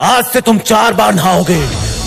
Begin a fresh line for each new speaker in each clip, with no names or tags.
आज से तुम 4 बार नहाओगे,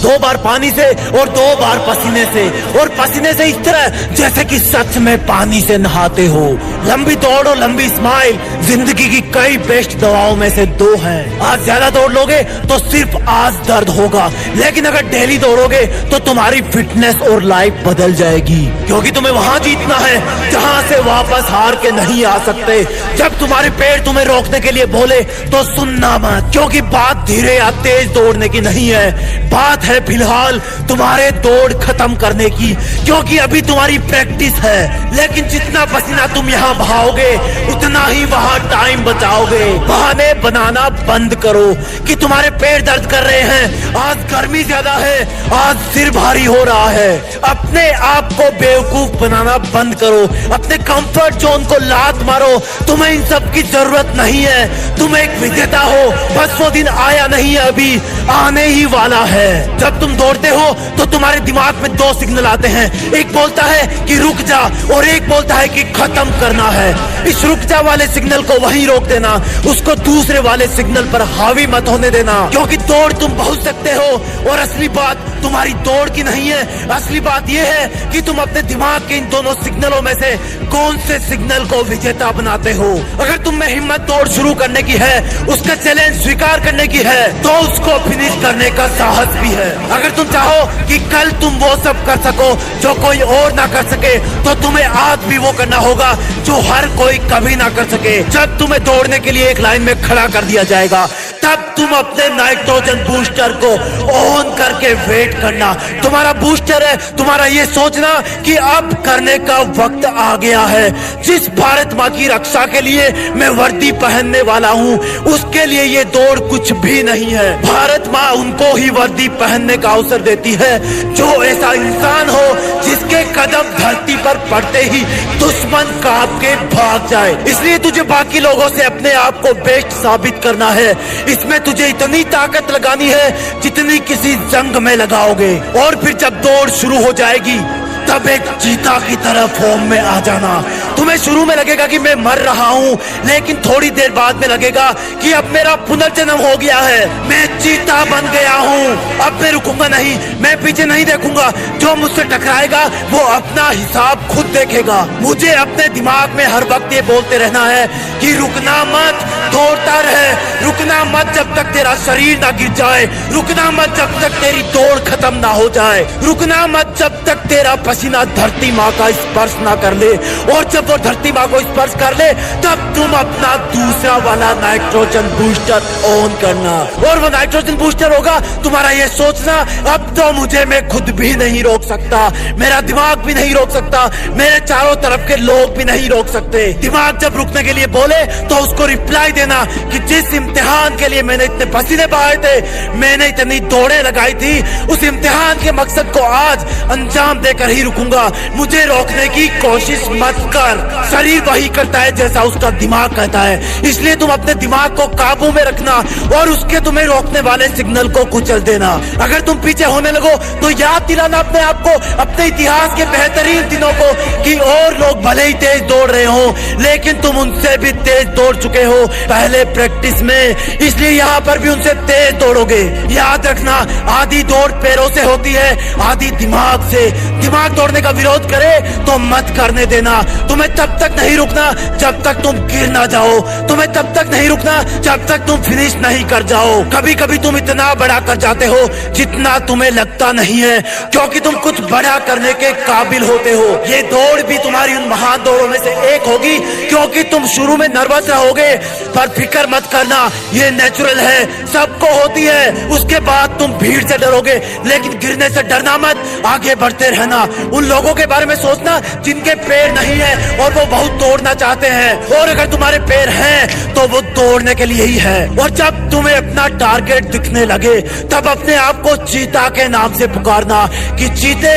2 बार पानी से और 2 बार पसीने से, और पसीने से इस तरह जैसे कि सच में पानी से नहाते हो। लंबी दौड़ और लंबी स्माइल जिंदगी की कई बेस्ट दवाओं में से 2 हैं। आज ज्यादा दौड़ लोगे तो सिर्फ आज दर्द होगा, लेकिन अगर डेली दौड़ोगे तो तुम्हारी फिटनेस और लाइफ बदल जाएगी, क्योंकि तुम्हें वहां जीतना है जहां से वापस हार के नहीं आ सकते। जब तुम्हारे पेड़ तुम्हें रोकने के लिए बोले तो सुनना मत, क्योंकि बात धीरे या तेज दौड़ने की नहीं है, बात है फिलहाल तुम्हारे दौड़ खत्म करने की, क्योंकि अभी तुम्हारी प्रैक्टिस है। लेकिन जितना पसीना तुम यहाँ बहाओगे उतना ही वहाँ टाइम बचाओगे। बहाने बनाना बंद करो कि तुम्हारे पैर दर्द कर रहे हैं, आज गर्मी ज्यादा है, आज सिर भारी हो रहा है। अपने आप को बेवकूफ बनाना बंद करो, अपने कंफर्ट जोन को लात मारो। तुम्हें इन सब की जरूरत नहीं है, तुम एक विजेता हो, बस वो दिन आया नहीं है, अभी आने ही वाला है। जब तुम दौड़ते हो तो तुम्हारे दिमाग में 2 सिग्नल आते हैं, एक बोलता है कि रुक जा और एक बोलता है कि खत्म करना है। इस रुक जा वाले सिग्नल को वहीं रोक देना, उसको दूसरे वाले सिग्नल पर हावी मत होने देना, क्योंकि दौड़ तुम पहुंच सकते हो। और असली बात तुम्हारी दौड़ की नहीं है, असली बात यह है कि तुम अपने दिमाग के इन दोनों सिग्नलों में से कौन से सिग्नल को विजेता बनाते हो। अगर तुम में हिम्मत दौड़ शुरू करने की है, उसका चैलेंज स्वीकार करने की है, तो उसको फिनिश करने का साहस भी है। अगर तुम चाहो कि कल तुम वो सब कर सको जो कोई और ना कर सके, तो तुम्हें आज भी वो करना होगा जो हर कोई कभी ना कर सके। जब तुम्हें दौड़ने के लिए एक लाइन में खड़ा कर दिया जाएगा, तब तुम अपने नाइट्रोजन बूस्टर को ऑन करके वेट करना। तुम्हारा बूस्टर है तुम्हारा ये सोचना कि अब करने का वक्त आ गया है। जिस भारत माँ की रक्षा के लिए मैं वर्दी पहनने वाला हूँ, उसके लिए ये दौड़ कुछ भी नहीं है। भारत माँ उनको ही वर्दी पहनने का अवसर देती है जो ऐसा इंसान हो जिसके कदम धरती पर पड़ते ही दुश्मन कांप के भाग जाए। इसलिए तुझे बाकी लोगों से अपने आप को बेस्ट साबित करना है। इसमें तुझे इतनी ताकत लगानी है जितनी किसी जंग में लगाओगे, और फिर जब दौड़ शुरू हो जाएगी तब एक चीता की तरह फॉर्म में आ जाना। तुम्हें शुरू में लगेगा कि मैं मर रहा हूँ, लेकिन थोड़ी देर बाद में लगेगा कि अब मेरा पुनर्जन्म हो गया है, मैं चीता बन गया हूँ। अब मैं रुकूंगा नहीं, मैं पीछे नहीं देखूंगा, जो मुझसे टकराएगा वो अपना हिसाब खुद देखेगा। मुझे अपने दिमाग में हर वक्त ये बोलते रहना है कि रुकना मत, दौड़ता रहे, रुकना मत जब तक तेरा शरीर ना गिर जाए, रुकना मत जब तक तेरी दौड़ खत्म ना हो जाए, रुकना मत जब तक तेरा पसीना धरती माँ का स्पर्श ना कर ले। और जब वो धरती माँ को स्पर्श कर ले तब तुम अपना दूसरा वाला नाइट्रोजन बूस्टर ऑन करना, और वो नाइट्रोजन बूस्टर होगा तुम्हारा ये सोचना, अब तो मुझे मैं खुद भी नहीं रोक सकता, मेरा दिमाग भी नहीं रोक सकता, मेरे चारों तरफ के लोग भी नहीं रोक सकते। दिमाग जब रुकने के लिए बोले तो उसको रिप्लाई देना कि जिस इम्तिहान के लिए मैंने इतने पसीने बहाए थे, मैंने इतनी दौड़ें लगाई थी, उस इम्तिहान के मकसद को आज अंजाम देकर ही रुकूंगा। मुझे रोकने की कोशिश मत कर। शरीर वही करता है जैसा उसका दिमाग कहता है, इसलिए तुम अपने दिमाग को काबू में रखना और उसके तुम्हें रोकने वाले सिग्नल को कुचल देना। अगर तुम पीछे होने लगो तो याद दिलाना अपने आप को, अपने इतिहास के बेहतरीन दिनों को, कि और लोग भले ही तेज दौड़ रहे हो लेकिन तुम उनसे भी तेज दौड़ चुके हो पहले प्रैक्टिस में, इसलिए यहाँ पर भी उनसे तेज दौड़ोगे। याद रखना, आधी दौड़ पैरों से होती है, आधी दिमाग से। दिमाग दौड़ने का विरोध करे तो मत करने देना। तुम्हें तब तक नहीं रुकना जब तक तुम गिर ना जाओ, तुम्हें तब तक नहीं रुकना जब तक तुम फिनिश नहीं कर जाओ। कभी कभी तुम इतना बड़ा कर जाते हो जितना तुम्हें लगता नहीं है, क्योंकि तुम कुछ बड़ा करने के काबिल होते हो। ये दौड़ भी तुम्हारी उन महान दौड़ों में से एक होगी, क्योंकि तुम शुरू में नर्वस रहोगे, पर फिक्र मत करना, ये नेचुरल है, सबको होती है। उसके बाद तुम भीड़ से डरोगे, लेकिन गिरने से डरना मत, आगे बढ़ते रहना। उन लोगों के बारे में सोचना जिनके पैर नहीं है और वो बहुत दौड़ना चाहते हैं, और अगर तुम्हारे पैर हैं तो वो दौड़ने के लिए ही है। और जब तुम्हें अपना टारगेट दिखने लगे तब अपने आप को चीता के नाम से पुकारना कि चीते,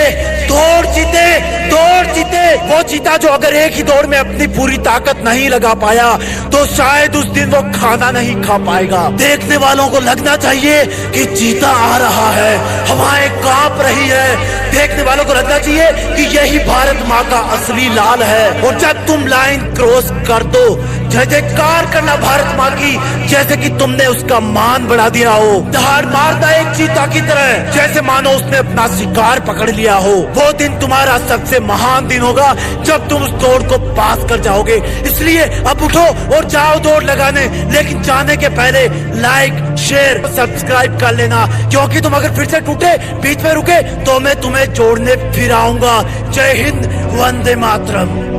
दौड़ चीते, दौड़ चीते। वो चीता जो अगर एक ही दौड़ में अपनी पूरी ताकत नहीं लगा पाया तो शायद उस दिन वो खाना नहीं खा पाएगा। देखने वालों को लगना चाहिए कि चीता आ रहा है, हवाएं कांप रही है, देखने वालों को लगना चाहिए कि यही भारत माँ का असली लाल है। और जब तुम लाइन क्रॉस कर दो, जय जयकार करना भारत माँ की, जैसे कि तुमने उसका मान बढ़ा दिया हो। दहाड़ मारना एक चीता की तरह, जैसे मानो उसने अपना शिकार पकड़ लिया हो। वो दिन तुम्हारा सबसे महान दिन होगा जब तुम उस दौड़ को पास कर जाओगे। इसलिए अब उठो और जाओ दौड़ लगाने, लेकिन जाने के पहले लाइक, शेयर, सब्सक्राइब कर लेना, क्योंकि तुम अगर फिर से टूटे, बीच में रुके, तो मैं तुम्हें जोड़ने फिर आऊंगा। जय हिंद, वंदे मातरम।